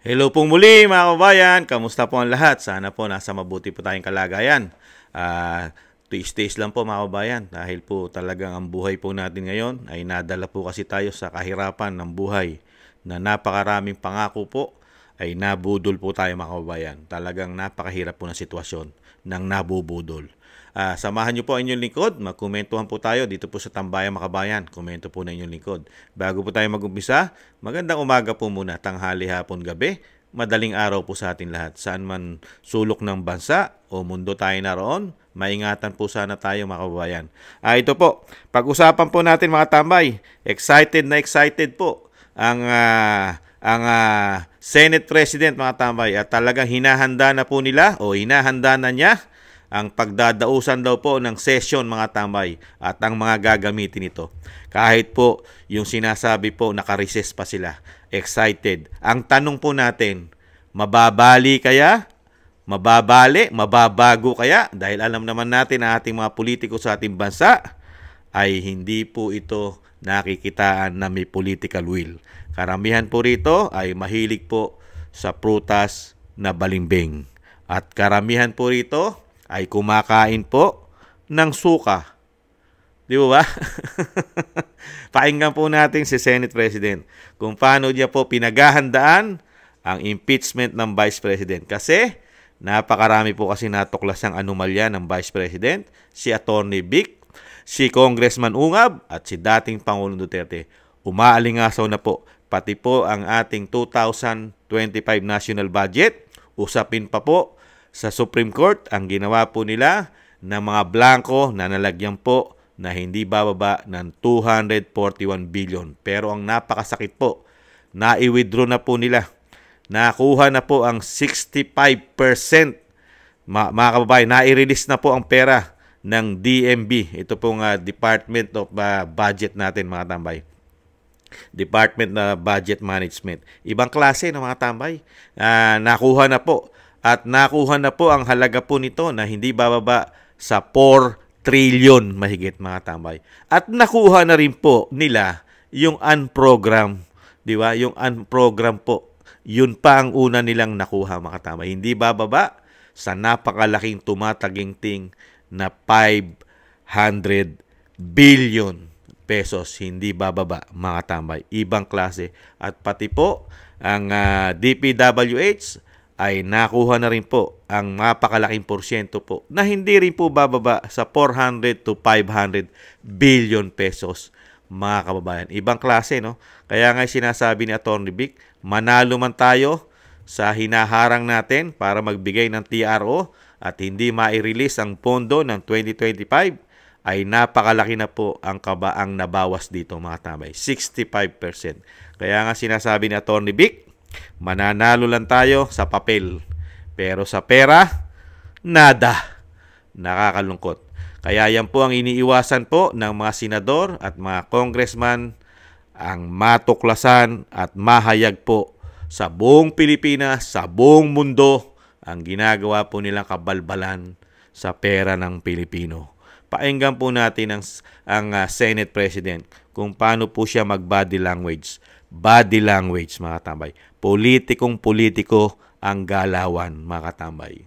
Hello pong muli mga kabayan, kamusta po ang lahat? Sana po nasa mabuti po tayong kalagayan. Tiis-tiis lang po mga kabayan dahil po talagang ang buhay po natin ngayon ay nadala po kasi tayo sa kahirapan ng buhay na napakaraming pangako po ay nabudol po tayo mga kabayan. Talagang napakahirap po na sitwasyon ng nabubudol. Samahan niyo po ang inyong lingkod, magkomentuhan po tayo dito po sa Tambayan mga kabayan. Komento po na inyong lingkod. Bago po tayo mag-umpisa, magandang umaga po muna, tanghali, hapon, gabi. Madaling araw po sa atin lahat. Saan man sulok ng bansa o mundo tayo naroon, maingatan po sana tayo mga kabayan. Ito po, pag-usapan po natin mga tambay. Excited na excited po ang Senate President mga tambay at talagang hinahanda na po nila o hinahanda na niya ang pagdadausan daw po ng session mga tambay at ang mga gagamitin nito. Kahit po yung sinasabi po naka-recess pa sila, excited. Ang tanong po natin, mababali kaya? Mababali? Mababago kaya? Dahil alam naman natin ang ating mga politiko sa ating bansa ay hindi po ito nakikitaan na may political will. Karamihan po rito ay mahilig po sa prutas na balimbing. At karamihan po rito ay kumakain po ng suka. Di ba? Pakinggan po natin si Senate President kung paano niya po pinaghahandaan ang impeachment ng Vice President. Kasi napakarami po kasi natuklas ang anomalya ng Vice President, si Attorney Vic, si Congressman Ungab at si dating Pangulong Duterte. Umaalingasaw na po pati po ang ating 2025 national budget. Usapin pa po sa Supreme Court ang ginawa po nila ng mga blanco na nalagyan po na hindi bababa ng 241 billion. Pero ang napakasakit po, nai-withdraw na po nila. Nakuha na po ang 65%. Mga kababayan, nai-release na po ang pera ng DMB. Ito pong Department of Budget natin mga tambay. Department na Budget Management. Ibang klase ng mga tambay. Nakuha na po. At nakuha na po ang halaga po nito na hindi bababa sa 4 trillion mahigit mga tambay. At nakuha na rin po nila yung unprogram, di ba? Yung unprogram po. Yun pa ang una nilang nakuha mga tambay. Hindi bababa sa napakalaking tumataginting na 500 billion pesos. Hindi bababa mga tambay. Ibang klase. At pati po ang DPWH ay nakuha na rin po ang napakalaking porsyento po na hindi rin po bababa sa 400 to 500 billion pesos mga kababayan. Ibang klase, no? Kaya nga sinasabi ni Atty. Vic, manalo man tayo sa hinaharang natin para magbigay ng TRO at hindi mai-release ang pondo ng 2025 ay napakalaki na po ang kabaang nabawas dito mga tambay. 65%. Kaya nga sinasabi ni Atty. Vic, mananalo lang tayo sa papel. Pero sa pera, nada. Nakakalungkot. Kaya yan po ang iniiwasan po ng mga senador at mga congressman ang matuklasan at mahayag po sa buong Pilipinas, sa buong mundo, ang ginagawa po nilang kabalbalan sa pera ng Pilipino. Painggan po natin ang Senate President kung paano po siya mag-body language. Body language, mga tambay. Politikong-politiko ang galawan, mga katambay.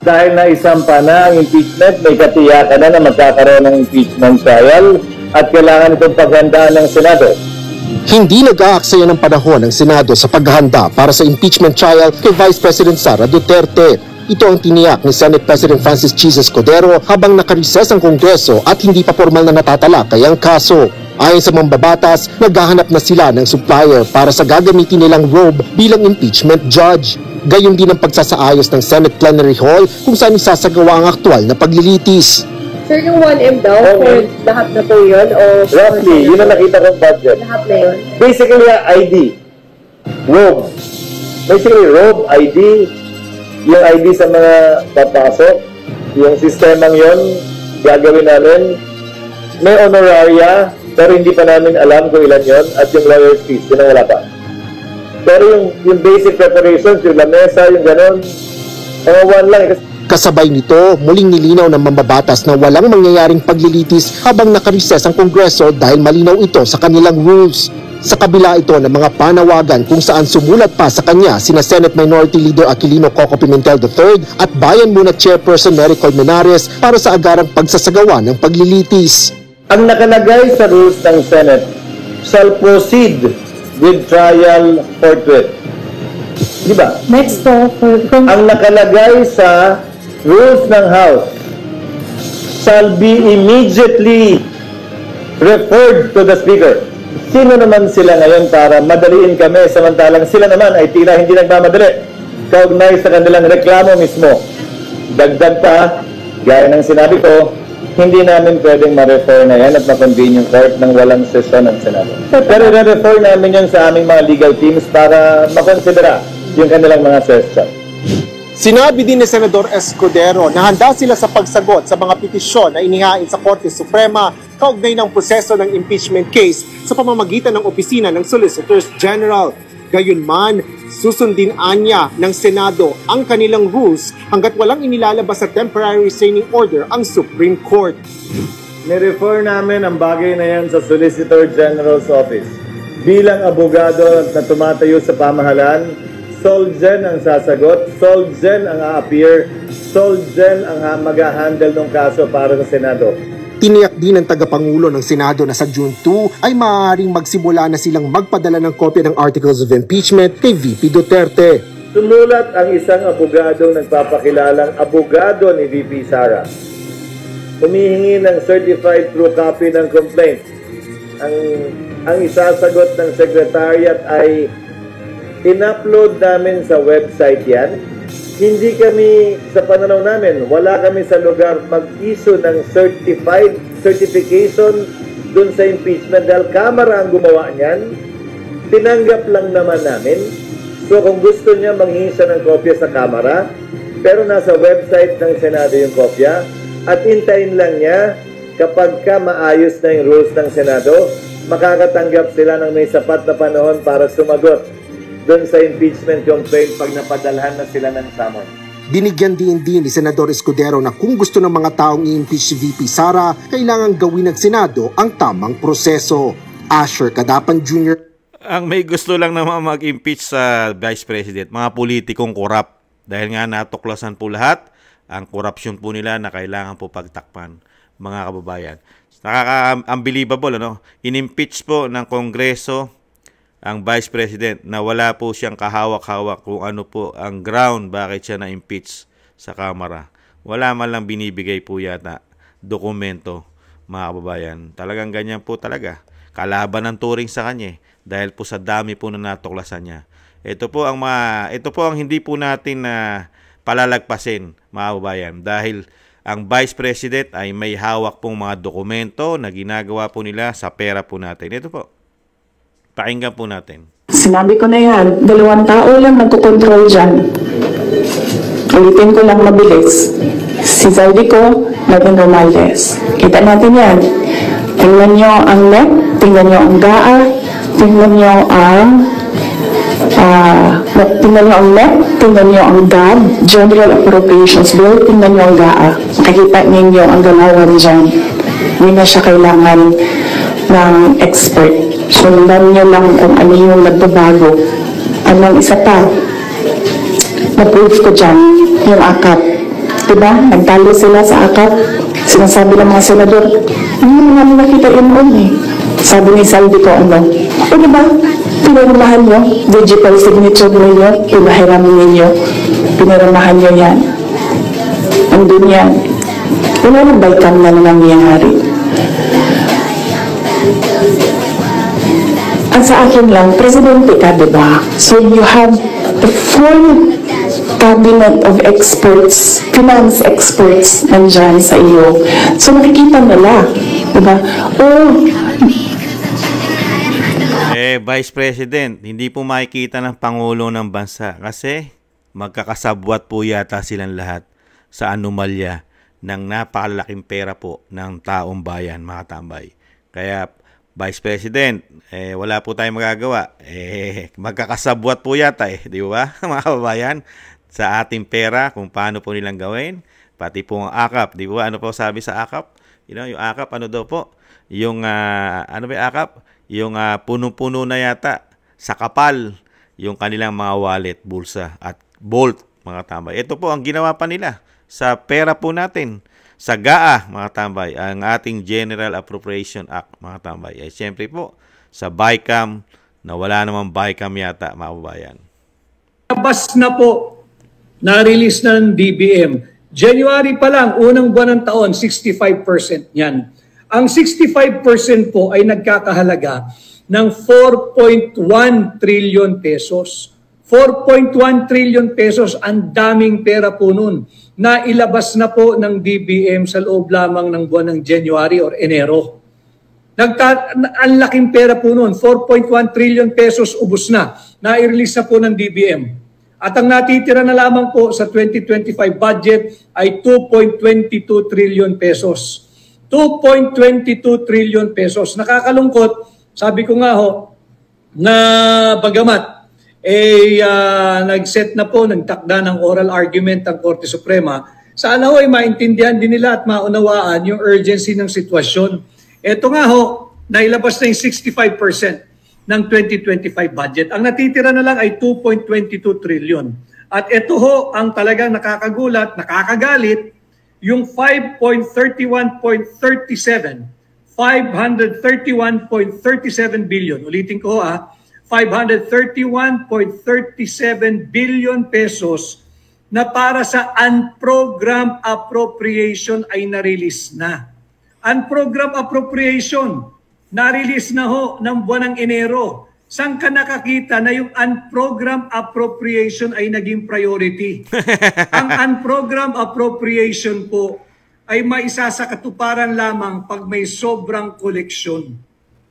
Dahil naisampa na ang impeachment, may katiyakan na magkakaroon ng impeachment trial at kailangan itong paghandaan ng Senado. Hindi nag-aaksaya ng panahon ng Senado sa paghahanda para sa impeachment trial kay Vice President Sara Duterte. Ito ang tiniyak ni Senate President Francis Jesus Cordero habang nakareses ang Kongreso at hindi pa formal na natatalakay ang kaso. Ayon sa mambabatas, naghahanap na sila ng supplier para sa gagamitin nilang robe bilang impeachment judge. Gayon din ang pagsasaayos ng Senate Plenary Hall kung saan isasagawa ang aktual na paglilitis. Sir, yung 1M daw, for lahat na po yun? O roughly, yun ang nakita kong budget. Lahat na yun? Basically, ID. Robe. Basically, robe, ID. Yung ID sa mga papasok. Yung sistemang yun, gagawin namin. May honoraria, pero hindi pa namin alam kung ilan yun. At yung lawyer's fees, yun ang wala pa. Pero yung basic preparations, yung lamesa, yung gano'n, mga one lang. Kasabay nito, muling nilinaw ng mambabatas na walang mangyayaring paglilitis habang nakareses ang Kongreso dahil malinaw ito sa kanilang rules. Sa kabila ito ng mga panawagan kung saan sumulat pa sa kanya sina Senate Minority Leader Aquilino Coco Pimentel III at Bayan Muna Chairperson Nery Colmenares para sa agarang pagsasagawa ng paglilitis. Ang nakalagay sa rules ng Senate shall proceed with trial forthwith. Di ba? Next po, Ang nakalagay sa rules ng House shall be immediately referred to the Speaker. Sino naman sila ngayon para madaliin kami samantalang sila naman ay tila hindi nagmamadali kaugnay sa kanilang reklamo mismo. Dagdag pa, gaya ng sinabi ko, hindi namin pwedeng ma-refer na yan at ma-convene yung court ng walang sesyon ng Senado. Pero i-refer namin yan sa aming mga legal teams para makonsidera yung kanilang mga session. Sinabi din ni Senador Escudero na handa sila sa pagsagot sa mga petisyon na inihain sa Korte Suprema kaugnay ng proseso ng impeachment case sa pamamagitan ng opisina ng Solicitors General. Gayunman, susundin anya ng Senado ang kanilang rules hanggat walang inilalabas sa temporary restraining order ang Supreme Court. Nirefer namin ang bagay na yan sa Solicitor General's Office. Bilang abogado na tumatayo sa pamahalaan, Solgen ang sasagot, Solgen ang a-appear, Solgen ang mag-handle ng kaso para sa Senado. Tiniyak din ng tagapangulo ng Senado na sa June 2 ay maaaring magsimula na silang magpadala ng kopya ng Articles of Impeachment kay VP Duterte. Sumulat ang isang abogadong nagpapakilalang abogado ni VP Sara. Humihingi ng certified true copy ng complaint. Ang isasagot ng Secretariat ay in-upload namin sa website yan. Hindi kami, sa pananaw namin, wala kami sa lugar mag-issue ng certification dun sa impeachment dahil Kamara ang gumawa niyan. Tinanggap lang naman namin. So kung gusto niya manghingi siya ng kopya sa Kamara, pero nasa website ng Senado yung kopya, at hintayin lang niya kapag ka maayos na yung rules ng Senado, makakatanggap sila ng may sapat na panahon para sumagot doon sa impeachment complaint pag napadalhan na sila ng summons. Binigyan din ni Senador Escudero na kung gusto ng mga taong i-impeach si VP Sara, kailangan gawin ng Senado ang tamang proseso. Asher Cadapan Jr. Ang may gusto lang naman mag-impeach sa Vice President, mga politikong korap. Dahil nga natuklasan po lahat, ang korupsyon po nila na kailangan po pagtakpan, mga kababayan. Nakaka-unbelievable, ano? In-impeach po ng Kongreso ang Vice President na wala po siyang kahawak-hawak kung ano po ang ground bakit siya na-impeach sa Kamara. Wala man lang binibigay po yata dokumento, mga kababayan. Talagang ganyan po talaga. Kalaban ng turing sa kanya dahil po sa dami po na natuklasan niya. Ito po ang hindi po natin na palalagpasin, mga kababayan, dahil ang Vice President ay may hawak pong mga dokumento na ginagawa po nila sa pera po natin. Ito po. Pakinggan po natin. Sinabi ko na yan, 2 tao lang nagkukontrol dyan. Ulitin ko lang mabilis. Si Zaldico, Martin Romualdez. Kita natin yan. Tingnan nyo ang NEP, tingnan nyo ang GAA, tingnan nyo ang NEP, tingnan nyo ang GAB, General Appropriations Bill, tingnan nyo ang GAA. Makikita ninyo ang galawan dyan. Hindi na siya kailangan ng expert. Sundan nyo lang kung ano yung nagbabago. Anong isa pa, na-proof ko dyan, yung AKAP. Diba? Nagtalo sila sa AKAP. Sinasabi ng mga senador, hindi mo namin nakita yun noon eh. Sabi ni Saldi ko, ano? O diba? Pinirmahan nyo, digital signature ninyo, pinahiram ninyo, pinirmahan nyo yan. Andun yan. Wala nang baikam na nangyayari. At sa akin lang, presidente ka, diba? So you have a full cabinet of experts, finance experts, nandyan sa iyo. So nakikita nila, diba? Vice President, hindi po makikita ng Pangulo ng Bansa kasi magkakasabwat po yata silang lahat sa anomalya ng napakalaking pera po ng taong bayan, mga tambay. Kaya Vice President, wala po tayong magagawa. Magkakasabwat po yata di ba, mga kababayan, sa ating pera, kung paano po nilang gawin. Pati po ang AKAP, di ba? Ano po sabi sa AKAP? Yung AKAP, ano daw po? Yung, ano ba yung AKAP? yung puno-puno na yata sa kapal yung kanilang mga wallet, bulsa at vault, mga tambay. Ito po ang ginawa pa nila sa pera po natin. Sa GAA, mga tambay, ang ating General Appropriation Act, mga tambay. Ay siyempre po, sa BICAM, na wala namang BICAM yata, mga kababayan. Labas na po, na-release ng DBM. January pa lang, unang buwan ng taon, 65% yan. Ang 65% po ay nagkakahalaga ng 4.1 trillion pesos. 4.1 trillion pesos, ang daming pera po nun na ilabas na po ng DBM sa loob lamang ng buwan ng January or Enero. Ang laking pera po nun, 4.1 trillion pesos ubos na, na-release na po ng DBM. At ang natitira na lamang po sa 2025 budget ay 2.22 trillion pesos. 2.22 trillion pesos. Nakakalungkot, sabi ko nga ho, na bagamat nag-set na po, nagtakda ng oral argument ang Korte Suprema, sana ho ay maintindihan din nila at maunawaan yung urgency ng sitwasyon. Ito nga ho, nailabas na yung 65% ng 2025 budget. Ang natitira na lang ay 2.22 trillion. At ito ho ang talagang nakakagulat, nakakagalit, yung 531.37 billion. Ulitin ko 531.37 billion pesos na para sa unprogrammed appropriation ay na-release na. Unprogrammed appropriation, na-release na ho ng buwan ng Enero. Saan ka nakakita na yung unprogrammed appropriation ay naging priority? Ang unprogrammed appropriation po ay maisa sa katuparan lamang pag may sobrang koleksyon.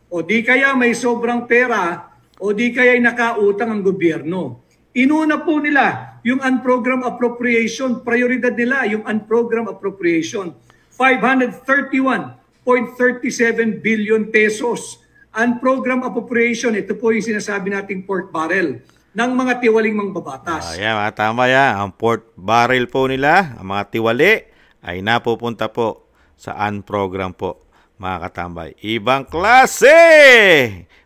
O di kaya may sobrang pera, o di kaya nakautang ang gobyerno. Inuna po nila yung unprogrammed appropriation, prioridad nila yung unprogrammed appropriation. 531.37 billion pesos. Unprogrammed appropriation, ito po yung sinasabi nating pork barrel ng mga tiwaling mangbabatas. Mga tama yan. Ang pork barrel po nila, ang mga tiwali, ay napupunta po sa unprogram po, mga katambay. Ibang klase!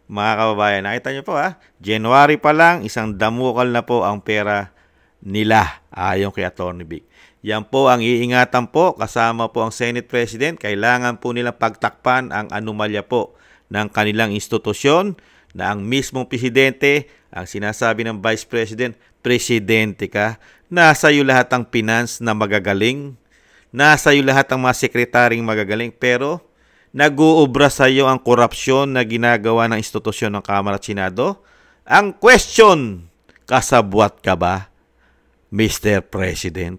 Mga kababayan, nakita nyo po January pa lang, isang damukal na po ang pera nila ayon kay Atty. Vic. Yan po ang iingatan po, kasama po ang Senate President. Kailangan po nilang pagtakpan ang anomalya po ng kanilang institusyon na ang mismong presidente, ang sinasabi ng Vice President, presidente ka, nasa iyo lahat ang finance na magagaling, nasa iyo lahat ang mga sekretaring magagaling, pero nag-uubra sa iyo ang korupsyon na ginagawa ng institusyon ng Kamara at Senado. Ang question, kasabwat ka ba, Mr. President?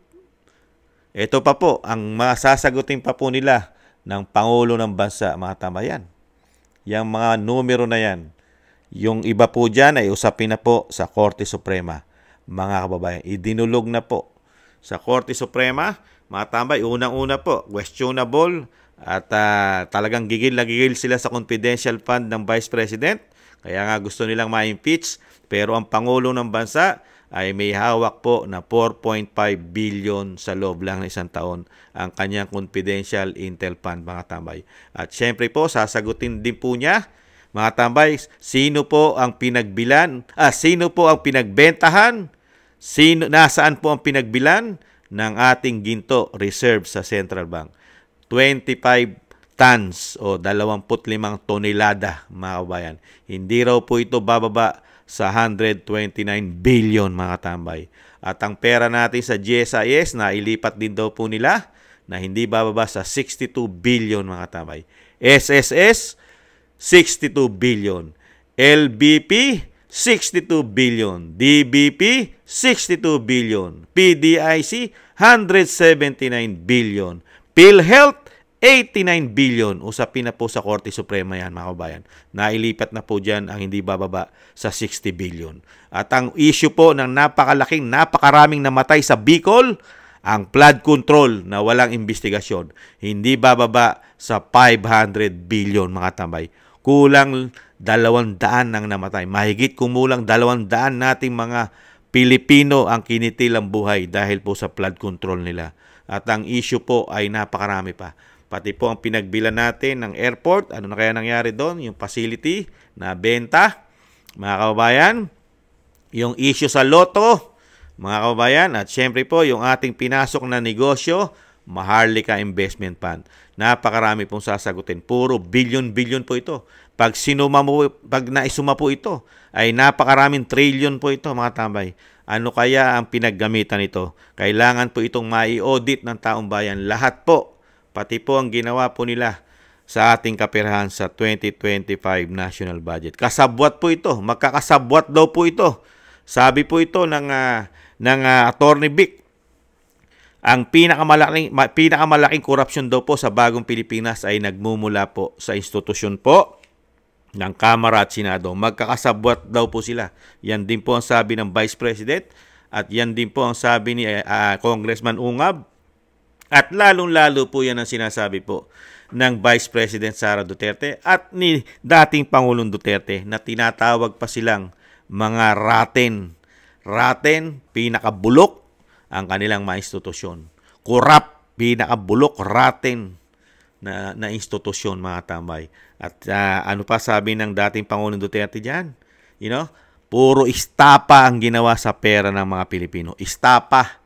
Ito pa po, ang masasagutin pa po nila ng Pangulo ng Bansa, mga tambayan. Yang mga numero na yan. Yung iba po dyan ay usapin na po sa Korte Suprema, mga kababayan. Idinulog na po sa Korte Suprema, mga tambay. Unang-una po, questionable at talagang gigil na gigil sila sa confidential fund ng Vice President. Kaya nga gusto nilang ma-impeach. Pero ang Pangulo ng Bansa ay may hawak po na 4.5 billion sa loob lang ng isang taon ang kanyang confidential intel fund, mga tambay. At syempre po, sasagutin din po niya, mga tambay, sino po ang pinagbilan, sino po ang pinagbentahan, nasaan po ang pinagbilan ng ating ginto reserve sa Central Bank. 25 tons o 25 tonelada, mga kabayan. Hindi raw po ito bababa sa 129 billion, mga tambay. At ang pera natin sa GSIS na ilipat din daw po nila na hindi bababa sa 62 billion, mga tambay. SSS, 62 billion. LBP, 62 billion. DBP, 62 billion. PDIC, 179 billion. PhilHealth, 89 billion. Usapin na po sa Korte Suprema yan, mga kabayan. Nailipat na po dyan ang hindi bababa sa 60 billion. At ang issue po ng napakaraming namatay sa Bicol, ang flood control na walang investigasyon, hindi bababa sa 500 billion, mga tambay. Kulang 200 nang namatay. Mahigit kumulang 200 nating mga Pilipino ang kinitil ang buhay dahil po sa flood control nila. At ang issue po ay napakarami pa. pati po ang pinagbilan natin ng airport, ano na kaya nangyari doon, yung facility na benta, mga kababayan, yung issue sa loto, mga kababayan, at syempre po yung ating pinasok na negosyo, Maharlika Investment Fund. Napakarami pong sasagutin. Puro billion-billion po ito. Pag naisuma po ito, ay napakaraming trillion po ito, mga tambay. Ano kaya ang pinaggamitan ito? Kailangan po itong mai-audit ng taong bayan. Lahat po, pati po ang ginawa po nila sa ating kaperahan sa 2025 national budget. Kasabwat po ito. Magkakasabwat daw po ito. Sabi po ito ng Attorney Vic. Ang pinakamalaking korupsyon daw po sa bagong Pilipinas ay nagmumula po sa institusyon po ng Kamara at Senado. Magkakasabwat daw po sila. Yan din po ang sabi ng Vice President at yan din po ang sabi ni Congressman Ungab. At lalong-lalo po yan ang sinasabi po ng Vice President Sara Duterte at ni dating Pangulong Duterte na tinatawag pa silang mga raten. Raten, pinakabulok ang kanilang mga institusyon. Corrupt, pinakabulok, raten na institusyon, mga tambay. At ano pa sabi ng dating Pangulong Duterte dyan? You know, puro istapa ang ginawa sa pera ng mga Pilipino. Istapa.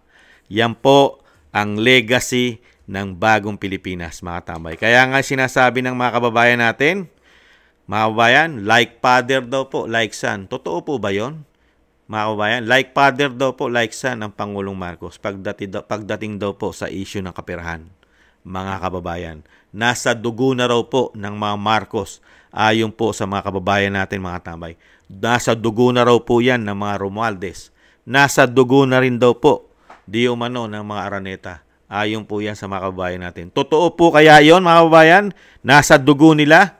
Yan po ang legacy ng bagong Pilipinas, mga tambay. Kaya nga sinasabi ng mga kababayan natin, mga kababayan, like father daw po, like son. Totoo po ba yon? Mga kababayan, like father daw po, like son ng Pangulong Marcos pagdating daw po sa issue ng kaperahan. Mga kababayan, nasa dugo na raw po ng mga Marcos ayon po sa mga kababayan natin, mga tambay. Nasa dugo na raw po yan ng mga Romualdez. Nasa dugo na rin daw po di umano ng mga Araneta. Ayon po yan sa mga kababayan natin. Totoo po kaya yon, mga kababayan? Nasa dugo nila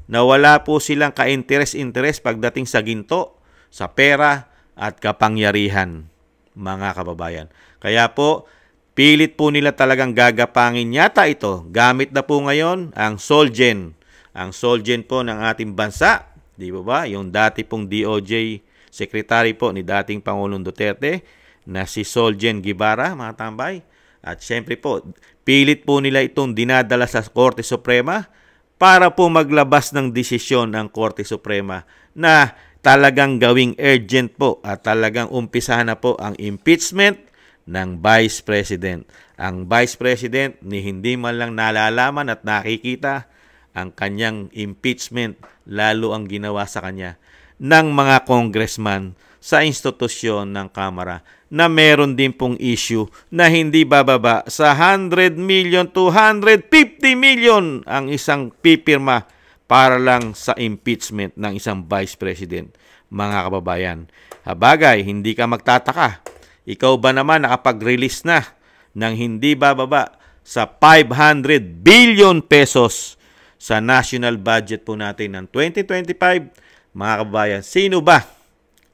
na wala po silang ka-interes-interes pagdating sa ginto, sa pera, at kapangyarihan, mga kababayan. Kaya po, pilit po nila talagang gagapangin yata ito. Gamit na po ngayon ang Solgen. Ang Solgen po ng ating bansa, di ba? Yung dati pong DOJ Secretary po ni dating Pangulong Duterte na si Solgen Guevara, mga tambay. At syempre po, pilit po nila itong dinadala sa Korte Suprema para po maglabas ng desisyon ang Korte Suprema na talagang gawing urgent po at talagang umpisahan na po ang impeachment ng Vice President. Ang Vice President ni hindi man lang nalalaman at nakikita ang kanyang impeachment, lalo ang ginawa sa kanya ng mga congressman sa institusyon ng Kamara na meron din pong issue na hindi bababa sa 100 million to 150 million ang isang pipirma para lang sa impeachment ng isang Vice President, mga kababayan. Habagay, hindi ka magtataka. Ikaw ba naman nakapag-release na ng hindi bababa sa 500 billion pesos sa national budget po natin ng 2025? Mga kababayan, sino ba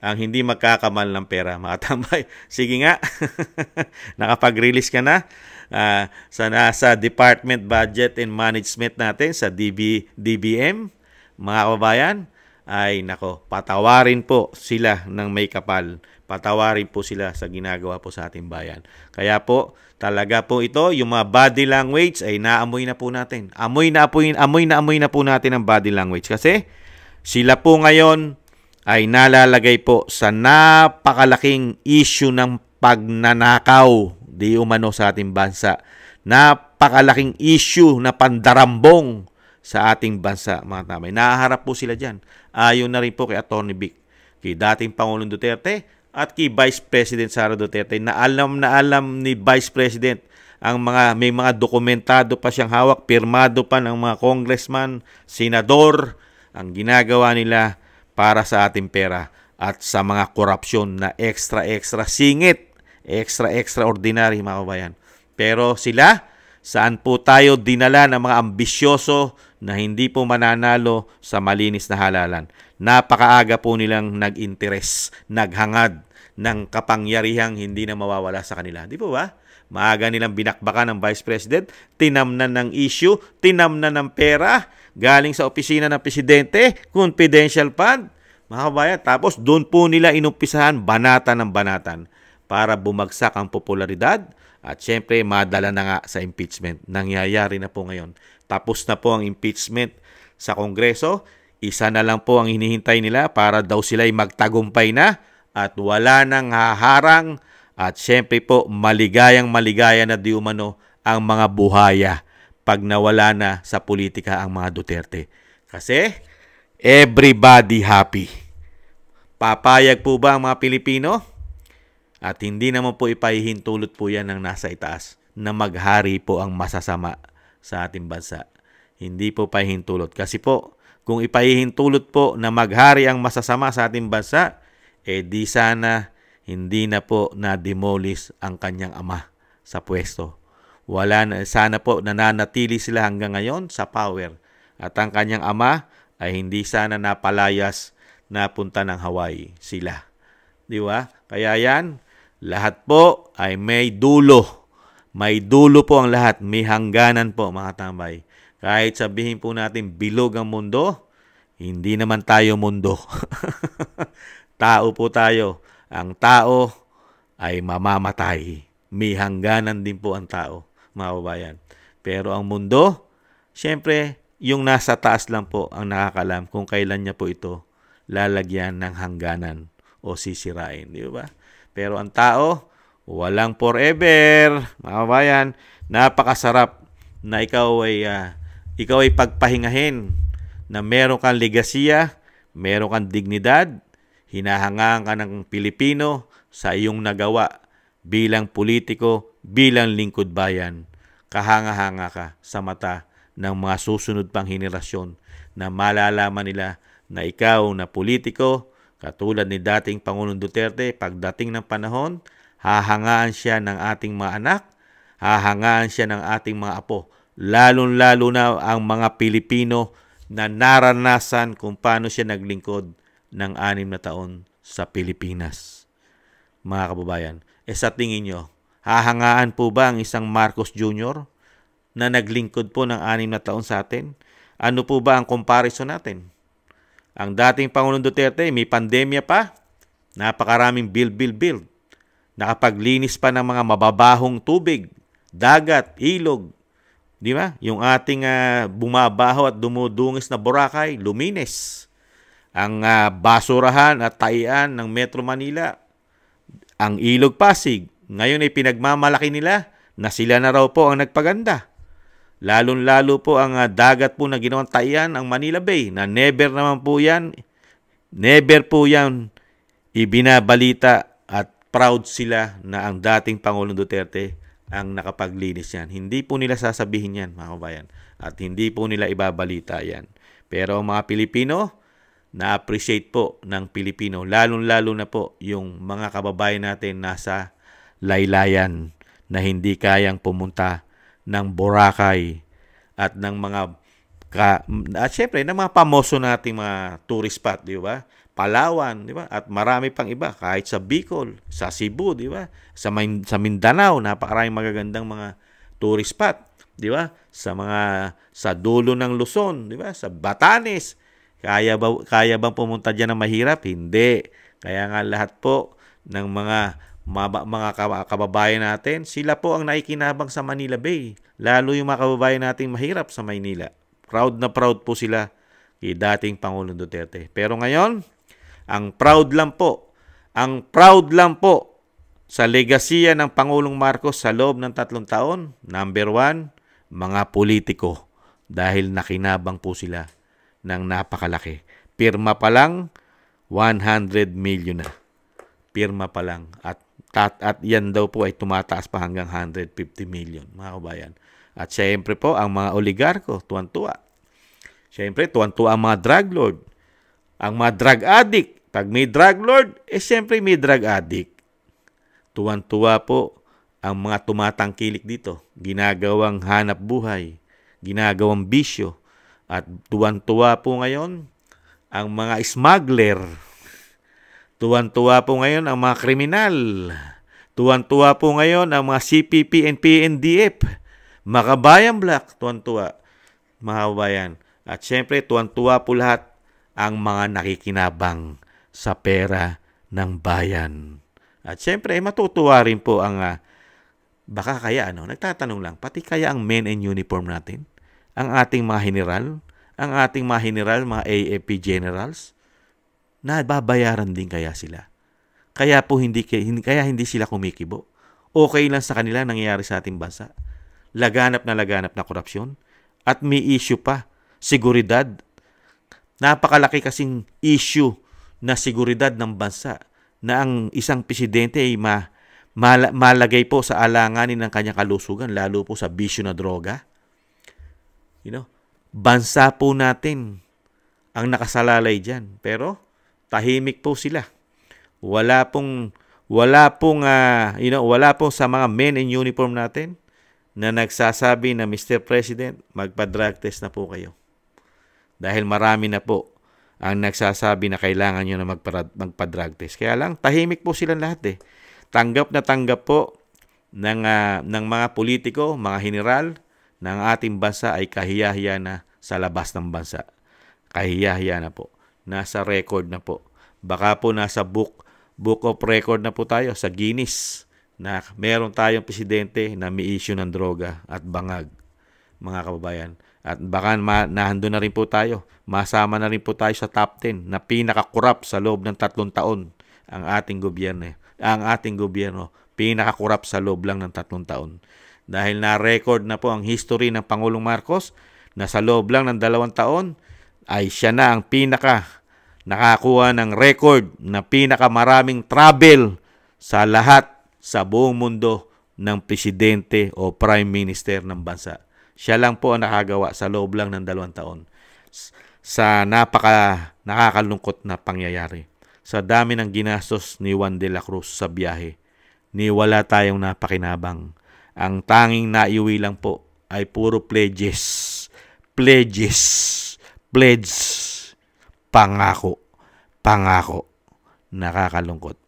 ang hindi magkakamal ng pera, mga tambay? Sige nga, nakapag-release ka na sa nasa Department Budget and Management natin sa DBM, mga kababayan. Ay nako, patawarin po sila ng may kapal. Patawarin po sila sa ginagawa po sa ating bayan. Kaya po, talaga po ito, yung mga body language ay naamoy na po natin. Amoy na po natin ang body language. Kasi sila po ngayon ay nalalagay po sa napakalaking issue ng pagnanakaw di umano sa ating bansa. Napakalaking issue na pandarambong sa ating bansa, mga tamay. Nahaharap po sila dyan. Ayon na rin po kay Atty. Vic, kay dating Pangulong Duterte at kay Vice President Sara Duterte na alam ni Vice President ang may mga dokumentado pa siyang hawak, pirmado pa ng mga congressman, senador, ang ginagawa nila para sa ating pera at sa mga korupsyon na extra singit, extraordinary, mga kabayan. Pero sila, saan po tayo dinala ng mga ambisyoso na hindi po mananalo sa malinis na halalan? Napakaaga po nilang nag-interes, naghangad ng kapangyarihang hindi na mawawala sa kanila. Di po ba? Maaga nilang binakbakan ng Vice President, tinamnan ng issue, tinamnan ng pera, galing sa opisina ng Presidente, confidential fund, mga kabayan. Tapos doon po nila inumpisahan banatan ng banatan. para bumagsak ang popularidad at syempre madala na nga sa impeachment. Nangyayari na po ngayon. Tapos na po ang impeachment sa Kongreso. Isa na lang po ang hinihintay nila para daw sila'y magtagumpay na at wala nang haharang at syempre po maligaya na di umano ang mga buhaya pag nawala na sa politika ang mga Duterte. Kasi everybody happy. Papayag po ba ang mga Pilipino? At hindi naman po ipahihintulot po yan ng nasa itaas na maghari po ang masasama sa ating bansa. Hindi po pahihintulot. Kasi po, kung ipahihintulot po na maghari ang masasama sa ating bansa, di sana hindi na po na-demolish ang kanyang ama sa pwesto. Sana po nananatili sila hanggang ngayon sa power. At ang kanyang ama ay hindi sana napalayas na punta ng Hawaii sila. Di ba? Kaya yan, lahat po ay may dulo. May dulo po ang lahat. May hangganan po, mga tambay. Kahit sabihin po natin bilog ang mundo, hindi naman tayo mundo. Tao po tayo. Ang tao ay mamamatay. May hangganan din po ang tao, mga kababayan. Pero ang mundo, syempre, yung nasa taas lang po ang nakakalam kung kailan niya po ito lalagyan ng hangganan o sisirain. Di ba? Pero ang tao, walang forever. Mga kababayan, napakasarap na ikaw ay pagpahingahin na meron kang legasiya, meron kang dignidad, hinahangaan ka ng Pilipino sa iyong nagawa bilang politiko, bilang lingkod bayan. Kahanga-hanga ka sa mata ng mga susunod pang henerasyon na malalaman nila na ikaw na politiko, katulad ni dating Pangulong Duterte, pagdating ng panahon, hahangaan siya ng ating mga anak, hahangaan siya ng ating mga apo, lalong-lalo na ang mga Pilipino na naranasan kung paano siya naglingkod ng 6 na taon sa Pilipinas. Mga kababayan, sa tingin nyo, hahangaan po ba ang isang Marcos Jr. na naglingkod po ng 6 na taon sa atin? Ano po ba ang comparison natin? Ang dating Pangulong Duterte, may pandemya pa, napakaraming build. Nakapaglinis pa ng mga mababahong tubig, dagat, ilog. Di ba? Yung ating bumabaho at dumudungis na Boracay, luminis. Ang basurahan at taian ng Metro Manila, ang Ilog Pasig, ngayon ay pinagmamalaki nila na sila na raw po ang nagpaganda. Lalong-lalo po ang dagat po na ginawang taian, ang Manila Bay, na never po yan ibinabalita at proud sila na ang dating Pangulong Duterte ang nakapaglinis yan. Hindi po nila sasabihin yan, mga kabayan, at hindi po nila ibabalita yan. Pero ang mga Pilipino, na-appreciate po ng Pilipino, lalong-lalo na po yung mga kababayan natin nasa laylayan na hindi kayang pumunta ng Boracay at ng mga at syempre ng mga pamoso nating mga tourist spot, di ba? Palawan, di ba? At marami pang iba, kahit sa Bicol, sa Cebu, di ba? Sa Mindanao, napakaraming magagandang mga tourist spot, di ba? Sa dulo ng Luzon, di ba? Sa Batanes, kaya bang pumunta diyan na mahirap? Hindi. Kaya nga lahat po ng mga kababayan natin, sila po ang nakikinabang sa Manila Bay. Lalo yung mga kababayan nating mahirap sa Maynila. Proud na proud po sila kay dating Pangulong Duterte. Pero ngayon, ang proud lang po sa legasiya ng Pangulong Marcos sa loob ng 3 taon, number 1, mga politiko. Dahil nakinabang po sila ng napakalaki. Pirma pa lang, 100 million na. Pirma pa lang. At yan daw po ay tumataas pa hanggang 150 million, mga kabayan. At syempre po, ang mga oligarko, tuwan-tuwa. Syempre, tuwan-tuwa ang mga drug lord. Ang mga drug addict. Pag may drug lord, syempre may drug addict. Tuwan-tuwa po ang mga tumatangkilik dito. Ginagawang hanap buhay. Ginagawang bisyo. At tuwan-tuwa po ngayon ang mga smuggler. Tuwan-tuwa po ngayon ang mga kriminal. Tuwan-tuwa po ngayon ang mga CPP and PNDF. Makabayan Black, tuwan-tuwa, mga kabayan. At syempre, tuwan-tuwa po lahat ang mga nakikinabang sa pera ng bayan. At syempre, matutuwa rin po ang baka kaya nagtatanong lang, pati kaya ang men in uniform natin, ang ating mga general, mga AFP generals, nababayaran din kaya sila. Kaya po hindi sila kumikibo. Okay lang sa kanila nangyayari sa ating bansa. Laganap na korupsyon. At may issue pa, seguridad. Napakalaki kasing issue na seguridad ng bansa na ang isang presidente ay malagay po sa alanganin ng kanyang kalusugan, lalo po sa bisyo na droga. Bansa po natin ang nakasalalay dyan. Pero tahimik po sila. Wala pong sa mga men in uniform natin na nagsasabi na Mr. President, magpa-drug test na po kayo. Dahil marami na po ang nagsasabi na kailangan nyo na magpa-drug test. Kaya lang, tahimik po silang lahat Tanggap na tanggap po ng mga politiko, mga general, ng ating bansa ay kahiyahiya na sa labas ng bansa. Kahiyahiya na po. Nasa record na po. Baka po nasa book of record na po tayo sa Guinness na meron tayong presidente na may issue ng droga at bangag, mga kababayan. At baka nahando na rin po tayo. Masama na rin po tayo sa top 10 na pinaka-corrupt sa loob ng 3 taon ang ating gobyerno. Pinaka-corrupt sa loob lang ng 3 taon. Dahil na-record na po ang history ng Pangulong Marcos na sa loob lang ng 2 taon ay siya na ang nakakuha ng record na pinakamaraming travel sa lahat sa buong mundo ng presidente o prime minister ng bansa. Siya lang po ang nakagawa sa loob lang ng 2 taon sa nakakalungkot na pangyayari. Sa dami ng ginastos ni Juan de la Cruz sa biyahe, wala tayong napakinabang. Ang tanging naiuwi lang po ay puro pledges, pangako. Nakakalungkot.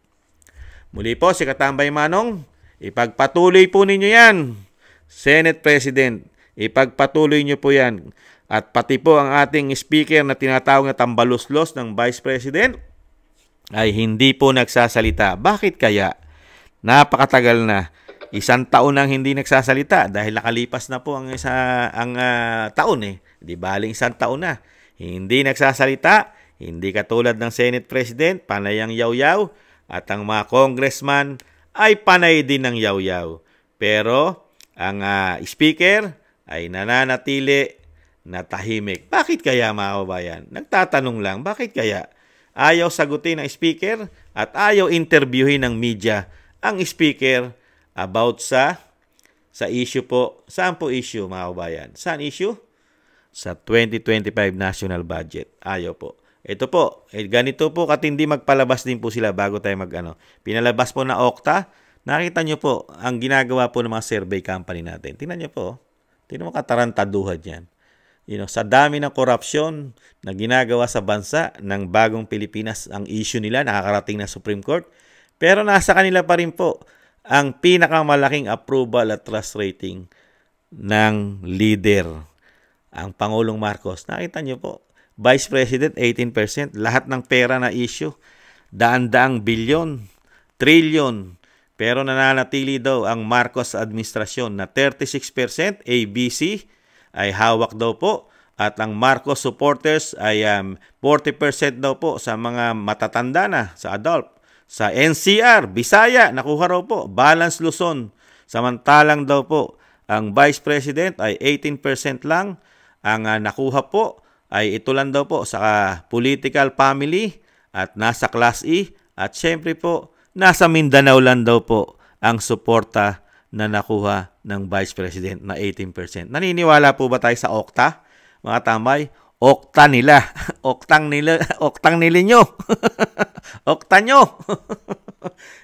Muli po, si Katambay Manong, ipagpatuloy po ninyo yan. Senate President, ipagpatuloy nyo po yan. At pati po ang ating speaker na tinatawag na tambaluslos ng Vice President ay hindi po nagsasalita. Bakit kaya? Napakatagal na. 1 taon nang hindi nagsasalita dahil nakalipas na po ang taon Di baling 1 taon na. Hindi nagsasalita, hindi katulad ng Senate President, panay ang yaw-yaw, at ang mga congressman ay panay din ng yaw-yaw. Pero ang speaker ay nananatili na tahimik. Bakit kaya, mga kababayan? Nagtatanong lang, bakit kaya? Ayaw sagutin ng speaker at ayaw interviewin ng media ang speaker about sa issue po. Saan po issue, mga kababayan? Saan issue? Sa 2025 national budget. Ayaw po. Ito po, ganito po katindi magpalabas din po sila bago tayo pinalabas po na Okta. Nakita nyo po ang ginagawa po ng mga survey company natin. Tingnan nyo po. Tingnan mo katarantaduhan yan. Sa dami ng korupsyon na ginagawa sa bansa ng bagong Pilipinas, ang issue nila nakakarating na Supreme Court. Pero nasa kanila pa rin po ang pinakamalaking approval at trust rating ng leader, ang Pangulong Marcos. Nakita nyo po, Vice President 18%, lahat ng pera na issue, daan-daang bilyon, trilyon. Pero nananatili daw ang Marcos administrasyon na 36% ABC ay hawak daw po at ang Marcos supporters ay 40% daw po sa mga matatanda na, sa adult. Sa NCR, Bisaya, nakuha raw po, Balance Luzon. Samantalang daw po, ang Vice President ay 18% lang. Ang nakuha po ay ito lang daw po sa political family at nasa Class E. At syempre po, nasa Mindanao lang daw po ang suporta na nakuha ng Vice President na 18%. Naniniwala po ba tayo sa Okta, mga tambay? Okta nila. Oktang nila nyo. Okta nyo.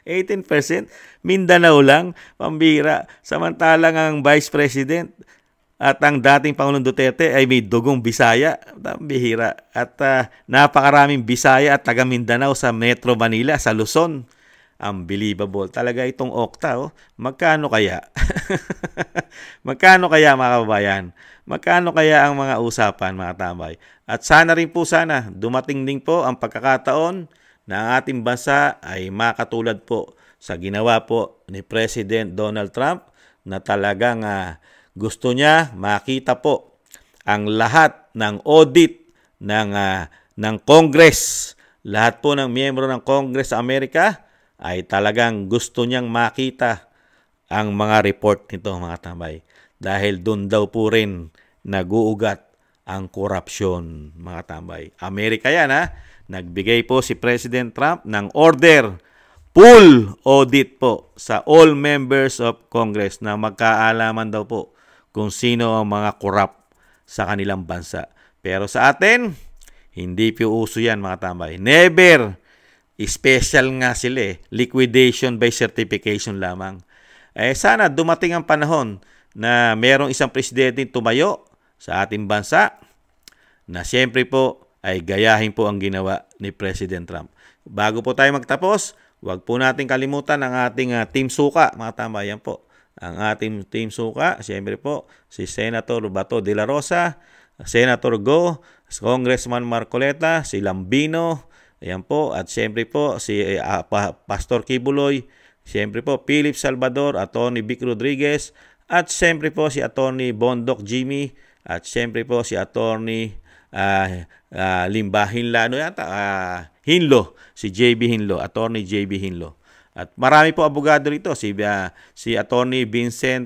18%. Mindanao lang. Pambira. Samantalang ang Vice President at ang dating Pangulong Duterte ay may dugong Bisaya. Pambihira. At napakaraming Bisaya at taga Mindanao sa Metro Manila, sa Luzon. Unbelievable. Talaga itong Okta. Magkano kaya? Magkano kaya, mga kababayan? Magkano kaya ang mga usapan, mga tambay? At sana rin po dumating din po ang pagkakataon na ang ating bansa ay makatulad po sa ginawa po ni President Donald Trump na talagang gusto niya makita po ang lahat ng audit ng Congress. Lahat po ng miyembro ng Congress sa Amerika ay talagang gusto niyang makita ang mga report nito, mga tambay. Dahil doon daw po rin nag-uugat ang korupsyon, mga tambay. Amerika yan, Nagbigay po si President Trump ng order, full audit po sa all members of Congress na magkaalaman daw po kung sino ang mga corrupt sa kanilang bansa. Pero sa atin, hindi po uso yan, mga tambay. Never. Special nga sila liquidation by certification lamang. Sana dumating ang panahon na merong isang presidente tumayo sa ating bansa na siyempre po ay gayahin po ang ginawa ni President Trump. Bago po tayo magtapos, huwag po natin kalimutan ang ating Team Suka, mga tambayan po. Ang ating Team Suka, siyempre po, si Senator Bato de la Rosa, Senator Go, Congressman Marcoleta, si Lambino, ayan po, at siyempre po si Pastor Kibuloy, siyempre po Philip Salvador, Atty. Vic Rodriguez, at siyempre po si Atty. Bondoc Jimmy, at siyempre po si Atty. Hinlo, si JB Hinlo, Atty. JB Hinlo. At marami po abogado rito, si Atty.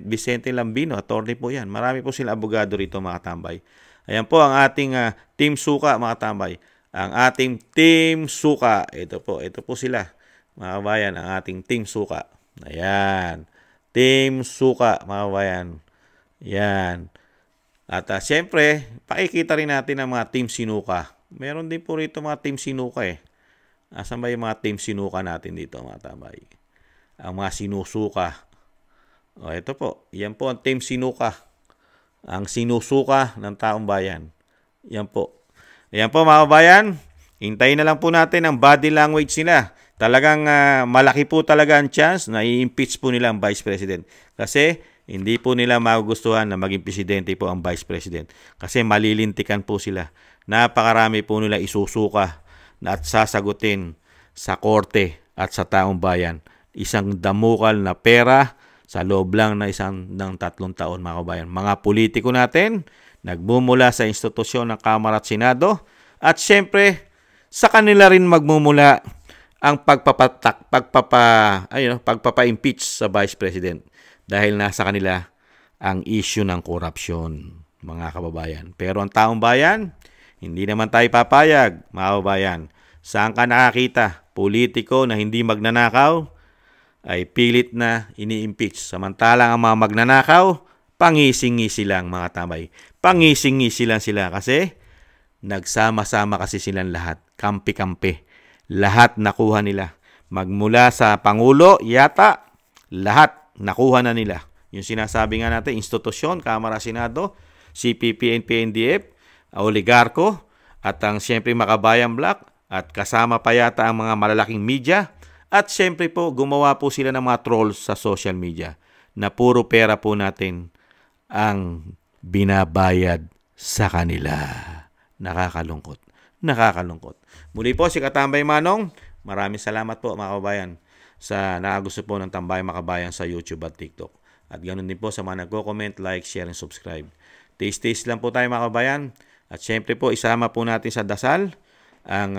Vicente Lambino, attorney po yan. Marami po sila abogado rito, mga tambay. Ayan po ang ating Team Suka, mga tambay. Ang ating Team Suka, ito po sila, mga kabayan, ang ating Team Suka. Ayan, Team Suka, mga kabayan. Yan. At siyempre, pakikita rin natin ang mga Team Sinuka. Meron din po rito mga Team Sinuka Asan ba yung mga Team Sinuka natin dito, mga tambay? Ang mga sinusuka. Ito po. Yan po ang Team Sinuka. Ang sinusuka ng taong bayan. Yan po. Yan po, mga kabayan. Hintayin na lang po natin ang body language nila. Talagang malaki po talaga ang chance na i-impeach po nila ang Vice President. Kasi hindi po nila magugustuhan na maging presidente po ang Vice President. Kasi malilintikan po sila. Napakarami po nila isusuka at sasagutin sa korte at sa taong bayan. Isang damukal na pera sa loob lang na ng 3 taon, mga kabayan. Mga politiko natin, nagmumula sa institusyon ng Kamara at Senado. At syempre, sa kanila rin magmumula ang pagpapa-impeach sa Vice President. Dahil nasa kanila ang issue ng korupsyon, mga kababayan. Pero ang taong bayan, hindi naman tayo papayag, mga kababayan. Saan ka nakakita? Politiko na hindi magnanakaw ay pilit na ini-impeach. Samantalang ang mga magnanakaw, pangising-ngisi lang, mga tambay. Pangising-ngisi lang sila kasi nagsama-sama kasi silang lahat. Kampi-kampi. Lahat nakuha nila. Magmula sa Pangulo, yata, lahat nakuha na nila. Yung sinasabi nga natin, institusyon, Kamara, Senado, CPP, NPNDF, oligarko, at ang siyempre Makabayan Black, at kasama pa yata ang mga malalaking media, at siyempre po, gumawa po sila ng mga trolls sa social media na puro pera po natin ang binabayad sa kanila. Nakakalungkot. Nakakalungkot. Muli po, si Katambay Manong, maraming salamat po, mga kabayan, sa nakagusto po ng Tambay Makabayan sa YouTube at TikTok. At ganoon din po sa mga nagko-comment, like, share, and subscribe. Taste lang po tayo, mga kabayan. At syempre po, isama po natin sa dasal ang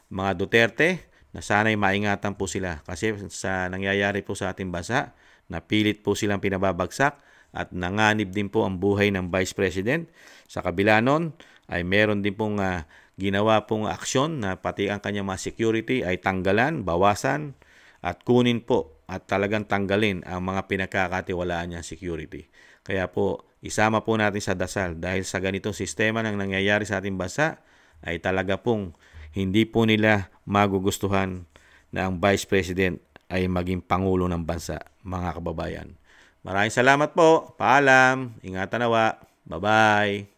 mga Duterte na sana'y maingatan po sila. Kasi sa nangyayari po sa ating bansa, napilit po silang pinababagsak at nanganib din po ang buhay ng Vice President. Sa kabila nun, ay meron din pong ginawa pong aksyon na pati ang kanyang mga security ay tanggalan, bawasan, at kunin po at talagang tanggalin ang mga pinagkakatiwalaan niyang security. Kaya po, isama po natin sa dasal dahil sa ganitong sistema ng nangyayari sa ating bansa ay talaga pong hindi po nila magugustuhan na ang Vice President ay maging Pangulo ng bansa, mga kababayan. Maraming salamat po. Paalam. Ingatan nawa. Bye-bye.